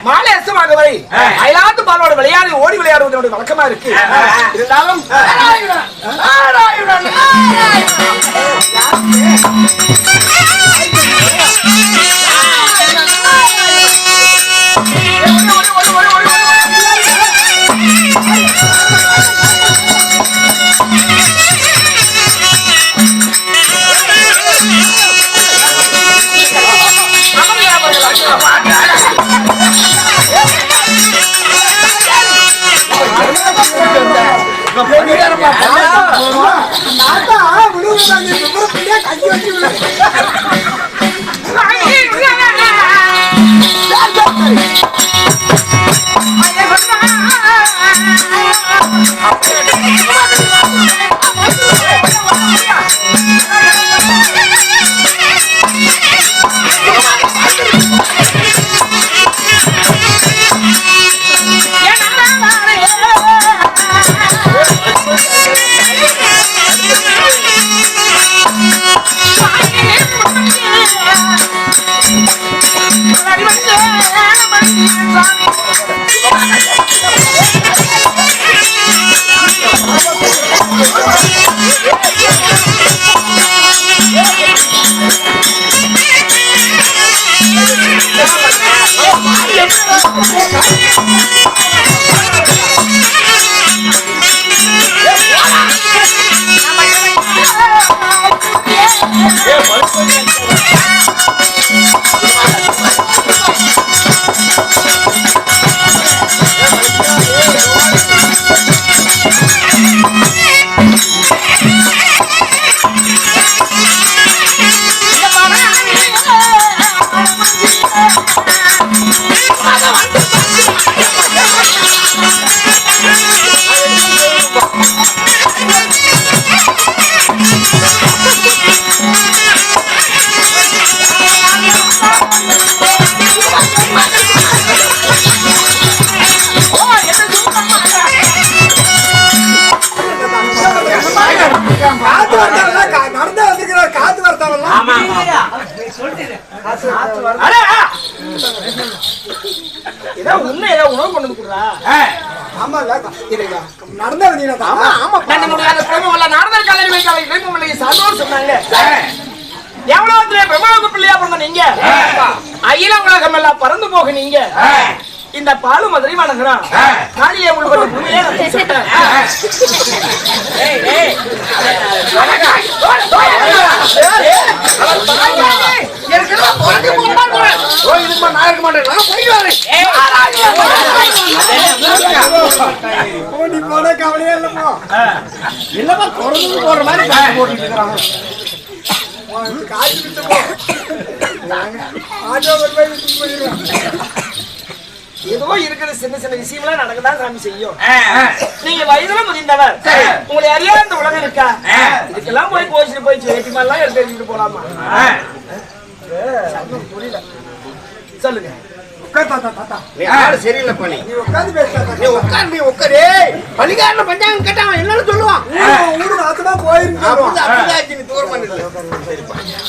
மாலை அசமாக வரை அயலாத்து பாலோட விளையாடி ஓடி விளையாடுவது வழக்கமா இருக்கு. இருந்தாலும் அகில உலகம் எல்லாம் பறந்து போக நீங்க இந்த பாலு மதுரை வணங்குறான் காளியை கவலையே இல்லப்பா போற மாதிரி ஏதோ இருக்கிற சின்ன சின்ன விஷயம்லாம் நடக்கதான் சாமி செய்யும். நீங்க வயதுல முதிர்ந்தவர், உங்களை அறியாத இந்த உலகம் இருக்கா? இதுக்கெல்லாம் போய் கோச்சிட்டு போய் வேட்டி மாதிரிலாம் எடுத்து எடுத்துட்டு போலாமா? புரியல, சொல்லுங்க. சரியில்லை பண்ணி நீ உட்காரு. பள்ளிக்காரன பஞ்சாங்கம் கேட்டான் என்னன்னு சொல்லுவான். போயிருக்கு தூரம் பண்ணல.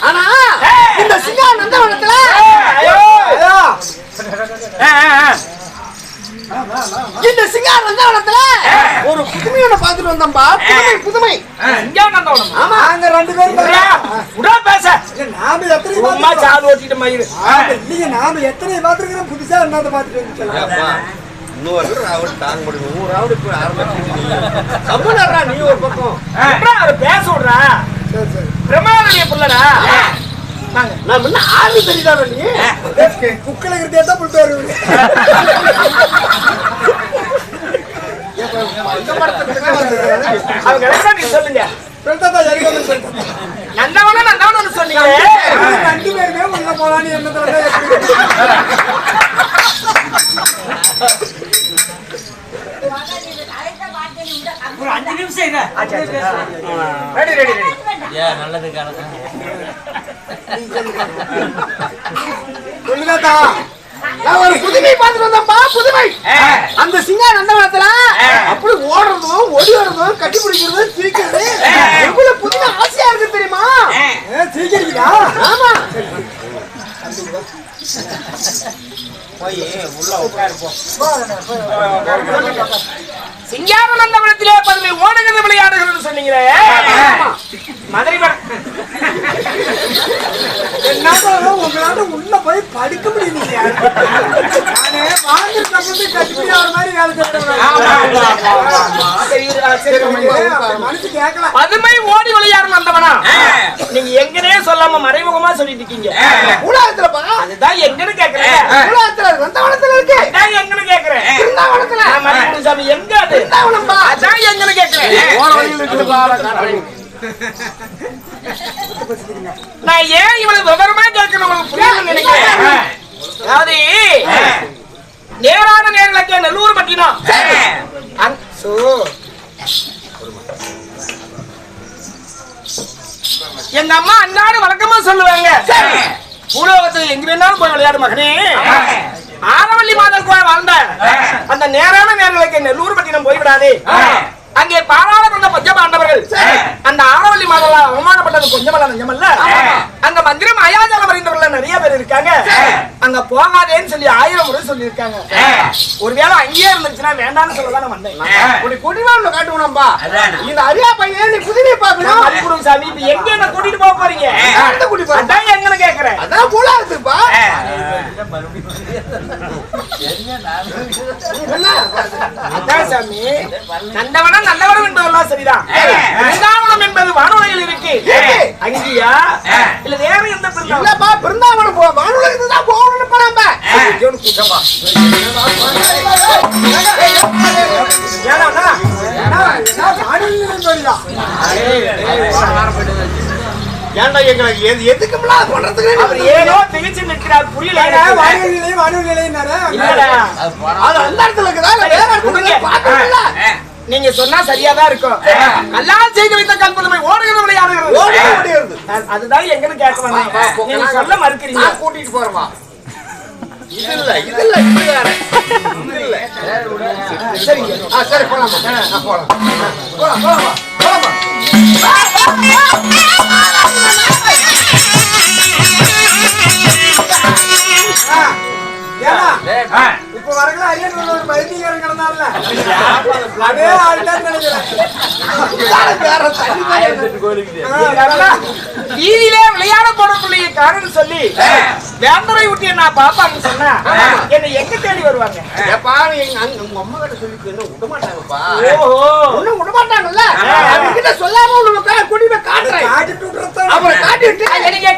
ஆனா இந்த சிங்கா நந்தவனத்துல இந்த சிங்கா நந்தவனத்துல ஒரு புதுமையோட பாத்துட்டு வந்தோம்பா. புதுமை ஆமா, அங்க ரெண்டு பேரும் பேச நாம எத்தனை சால் ஓட்டிட்டு மயிறு நீங்க நாம எத்தனை பாத்துருக்கிறோம். புதுசா என்ன பாத்துட்டு வந்து இன்னொரு ராவடி தாங்க முடியும் 100 ராவடி போய் ஆரம்பிச்சு சம்பளம்டா நீ ஒரு பக்கம் அவர் பேச விடுறா. பிரமாதனிய புள்ளடா. நான் முன்ன ஆளு தெரியுதா நீ குக்கல கிட்டே தான் புட்டு வருவீங்க. அவங்க நீ சொல்லுங்க. நந்தவனம் சொன்னீங்க. ரெண்டு பேருமே உள்ள போலான்னு என்ன ஒரு 5 நிமிஷம் நல்லது சொல்லுதாத்தா நான் ஒரு புதுமை பார்த்துட்டு வந்தேன்ப்பா. புதுமை அந்த சிங்கா நந்தவனத்துல அப்படி ஓடுறதும் ஒடி வரதும் கட்டி பிடிக்கிறதும் சிரிக்கிறது எவ்வளவு புதுமை ஆசையா இருக்கு தெரியுமா? சிரிக்கிறீங்களா? ஆமா. போய் உள்ள உட்காருப்போம். சிங்கார நந்தவனத்திலே பதுமை ஓடுகிறது விளையாடுகிறது சொன்னீங்களே. மதுரை உங்களால உள்ள போய் படிக்க முடியல. பதுமை ஓடி விளையாடும் நந்தவனா நீங்க எங்கனே சொல்லாம மறைமுகமா சொல்லிட்டு இருக்கீங்க. அதுதான் எங்கன்னு கேக்குறேன். எங்கன்னு கேக்குறேன். சாமி எங்க அது? அதான் எங்கன்னு கேக்குறேன். நான் ஏன் இவ்வளவு விவரமா கேட்கணும் புரியுதுன்னு நினைக்கிறேன். அதாவது நேரான நேரலுக்கு நெல்லூர் பட்டினம் எங்க அம்மா அன்னாடு வழக்கமா சொல்லுவாங்க, பூலோகத்துக்கு எங்க வேணாலும் போய் விளையாடு மகனே. ஆரவல்லி மாதர் கோயில் வாழ்ந்த அந்த நேரான நேரலுக்கு நெல்லூர் பட்டினம் போய்விடாதே. அங்கே பாராளுமன்ற பஞ்சபாண்டவர்கள் அந்த ஆரவல்லி மாதவ அவமானப்பட்டது கொஞ்சமல்ல நஞ்சமல்ல. அங்க மந்திரம் அயாஜாலம் அறிந்தவர்கள் நிறைய பேர் இருக்காங்க. அங்க போகாதேன்னு சொல்லி 1000 முறை சொல்லி இருக்காங்க. ஒருவேளை அங்கேயே இருந்துச்சுன்னா வேண்டாம்னு சொல்லதான் வந்தேன். குடிவாங்க காட்டுவோம்பா. இந்த அரியா பையன் நீ புதுமை பார்க்கணும். மதிப்புடும் சாமி இப்ப எங்க என்ன கூட்டிட்டு போக போறீங்க? அதான் எங்கன்னு கேக்குறேன். அதான் போலாதுப்பா. அதான் சாமி நந்தவனம் நல்லவரம் என்பதெல்லாம் சரிதான். பிருந்தாவனம் என்பது வானுலகில் இருக்கு. அங்கேயா இல்ல வேற எந்த பிருந்தாவனம்? பிருந்தாவனம் போ வானுலகத்துக்கு தான் போகணும்னு போறாம. ஏன்டா எங்களுக்கு எதுக்குலாம் பண்றதுக்கு அவர் ஏதோ திகச்சு நிற்கிறார். புரியல. அது அந்த இடத்துல இருக்குதா இல்ல வேற இடத்துல பாக்கல? நீங்க சொன்னா சரியாதான் இருக்கும். எல்லாம் செய்து வைத்த கல்பனை ஓடுகிறது விளையாடுகிறது. அதுதான் எங்கன்னு கேட்க நீங்க சொல்ல மறுக்கிறீங்க. கூட்டிட்டு போறவா இது இல்ல இது இல்ல இது வேற இது இல்ல. சரிங்க. சரி போலாம் போலாம் போலாம் போலாம் போலாம். இப்ப வரங்களா ஐயன் ஒரு பைத்தியக்காரன் கிடந்தார்ல அதே ஆள்தான் நினைக்கிறேன். வீதியிலே விளையாட போடக்கூடிய காரணம் சொல்லி வேந்தரை விட்டு நான் பாப்பான்னு சொன்னா என்ன எங்க தேடி வருவாங்க? உங்க அம்மா கிட்ட சொல்லி விட மாட்டாங்கப்பா. ஓஹோ ஒண்ணும் விட மாட்டாங்கல்ல. அவங்ககிட்ட சொல்லாம உங்களுக்கு கூட்டிட்டு போய் காட்டுறேன். காட்டிட்டு விட்டுறேன். அப்புறம் காட்டிட்டு எனக்கு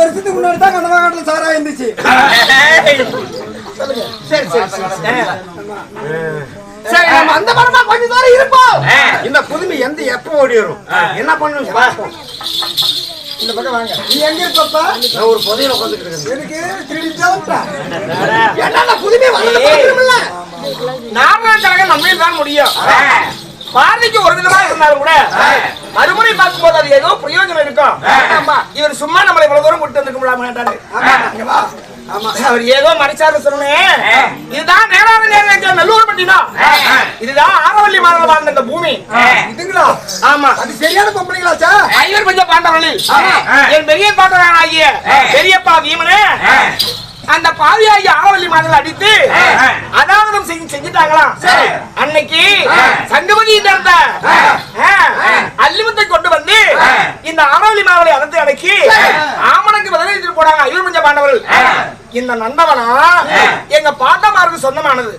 வருஷத்துக்கு முன்னாடி தான் கண்டவாங்கல சாரா இருந்துச்சு. சரி சரி சரி. சரி நம்ம அந்த பரமா கொஞ்ச தூரம் இருப்போம். இந்த புதுமை எந்த எப்ப ஓடி வரும் என்ன பண்ணுங்க பாப்போம். இந்த பக்கம் வாங்க. நீ எங்க இருப்பப்பா? நான் ஒரு புதையில உட்கார்ந்துட்டு இருக்கேன். எனக்கு திருடி ஜாவட்டா. என்னடா புதுமை வந்து பாத்துறோம்ல. நாமக்கலக நம்மையும் தான் முடியும். பார்வைக்கு ஒரு விதமா இருந்தாலும் கூட மறுமுறை பார்க்கும்போது அது ஏதோ பிரயோஜனம் இருக்கும். ஆமா, இவர் சும்மா நம்மளை இவ்வளவு தூரம் கூட்டு வந்துக்க மாட்டாரு. ஆமா, அவர் ஏதோ மறைச்சாரு சொன்னேன். இதுதான் நேரான நேரம் நல்லூர் பட்டினம். இதுதான் ஆரவல்லி மாதம் வாழ்ந்த இந்த பூமி. இதுங்களா? ஆமா, அது சரியான பொம்பளைங்களாச்சா? ஐவர் கொஞ்சம் பாண்டவர்கள். என் பெரிய பாண்டவன் ஆகிய பெரியப்பா வீமனே அந்த பாவியாகி ஆரவல்லி மாதம் அடித்து அதாவது செஞ்சுட்டாங்களாம். அன்னைக்கு சங்கமதி இருந்த அல்லிமுத்தை கொண்டு வந்து இந்த ஆரவல்லி மாவளை அடத்து அடக்கி ஆமனுக்கு பதிலளித்து போனாங்க ஐவர் கொஞ்சம் பாண்டவர்கள். இந்த நந்தவனா எங்க பாட்டமாருக்கு சொந்தமானது.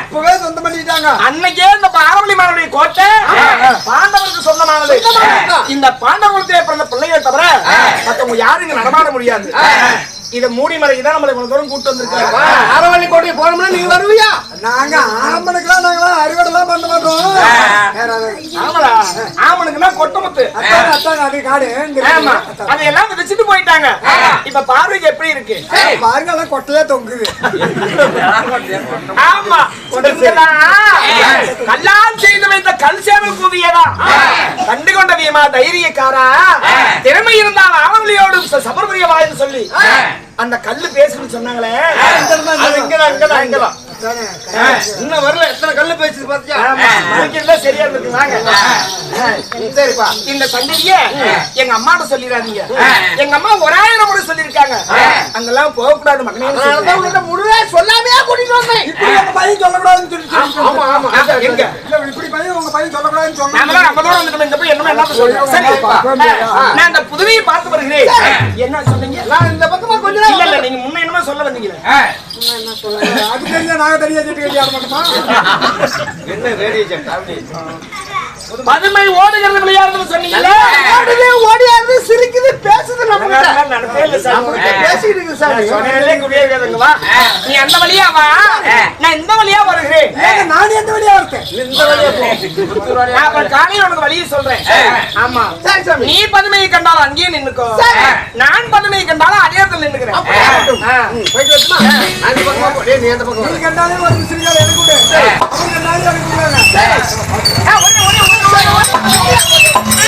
இப்பவே சொந்தம் பண்ணிட்டாங்க. அன்னைக்கே இந்த ஆரவல்லி மாவளுடைய கோட்டை பாண்டவருக்கு சொந்தமானது. இந்த பாண்டவர்களுக்கு பிறந்த பிள்ளைகள் தவிர மற்றவங்க யாரும் இங்க நடமாட முடியாது. இத மூடி மறைக்குதான் நம்மளை இவ்வளவு தூரம் கூட்டு வந்திருக்காரு. ஆரவல்லி கோட்டை போனோம்னா நீங்க வருவியா? நாங்க ஆமனுக்குலாம் நாங்களாம் அறுவடைலாம் பண்ண மாட்டோம். ஆமாடா, ஆமனுக்குன்னா கொட்டமுத்து. அத்தான் அது காடு. ஆமா, அதையெல்லாம் விதைச்சிட்டு போயிட்டாங்க. இப்ப பார்வைக்கு எப்படி இருக்கு பாருங்க, எல்லாம் கொட்டையே தொங்குது. ஆமா, கல்லால் செய்து வைத்த கல் சேவல் கூவியதா கண்டு கொண்ட வீமா தைரியக்காரா திறமை இருந்தால் ஆவலியோடு சபர்மரிய வாயின்னு சொல்லி அந்த கல்லு பேசுன்னு சொன்னாங்களே. இன்னும் வரல. எத்தனை கல்லு பேசுது பாத்தியா? சரியா இருக்கு. வாங்க. சரிப்பா, இந்த சந்ததிய எங்க அம்மாட்ட சொல்லிடாதீங்க. எங்க அம்மா 1000 முறை சொல்லிருக்காங்க அங்கெல்லாம் போக கூடாது மகனே. முழுவே சொல்லாமையா கூட்டிட்டு வந்தேன். இப்படி உங்க பையன் சொல்லக்கூடாதுன்னு சொல்லி. ஆமா ஆமா, எங்க இப்படி பையன் உங்க பையன் சொல்லக்கூடாதுன்னு சொன்னா நம்ம தூரம் வந்துட்டோம். இந்த போய் என்ன சொல்றேன். சரிப்பா, நான் அந்த புதுவையை பார்த்து வருகிறேன். என்ன சொன்னீங்க? நான் இந்த பக்கமா கொஞ்ச இல்ல இல்ல, நீங்க முன்ன என்னமோ சொல்ல வந்தீங்களே. என்ன சொல்றேன்? அது தெரிஞ்சா நாங்க தனியா செட்டு கட்டி ஆட மாட்டோமா? என்ன ரேடியோ செட் அப்படி பதுமை ஓடுகிறது விளையாடுறது சொன்னீங்களே. ஓடுது, ஓடியாருது, சிரிக்குது, பேசுது. நம்ம நடத்தே இல்ல சார். பேசிட்டு இருக்கு சார். சொன்னேன்ல குடியேறதுங்க. வா, நீ அந்த வழியா வா, நான் இந்த வழியா வருகிறேன். நான் எந்த வழியா இருக்கேன்? இந்த வழியா போ. நான் அப்புறம் காலையில உனக்கு வழியை சொல்றேன். ஆமா, சரி சாமி. நீ பதுமையை கண்டாலும் அங்கேயே நின்னுக்கோ, நான் பதுமையை கண்டாலும் அடையாளத்தில் நின்னுக்கிறேன். போயிட்டு வரட்டுமா? அந்த பக்கமா போ. டேய், நீ அந்த பக்கம் நீ கண்டாலே ஒரு சிரிக்காத எனக்கு கொடு. அவங்க கண்டாலே எனக்கு கொடுங்க. ஒரே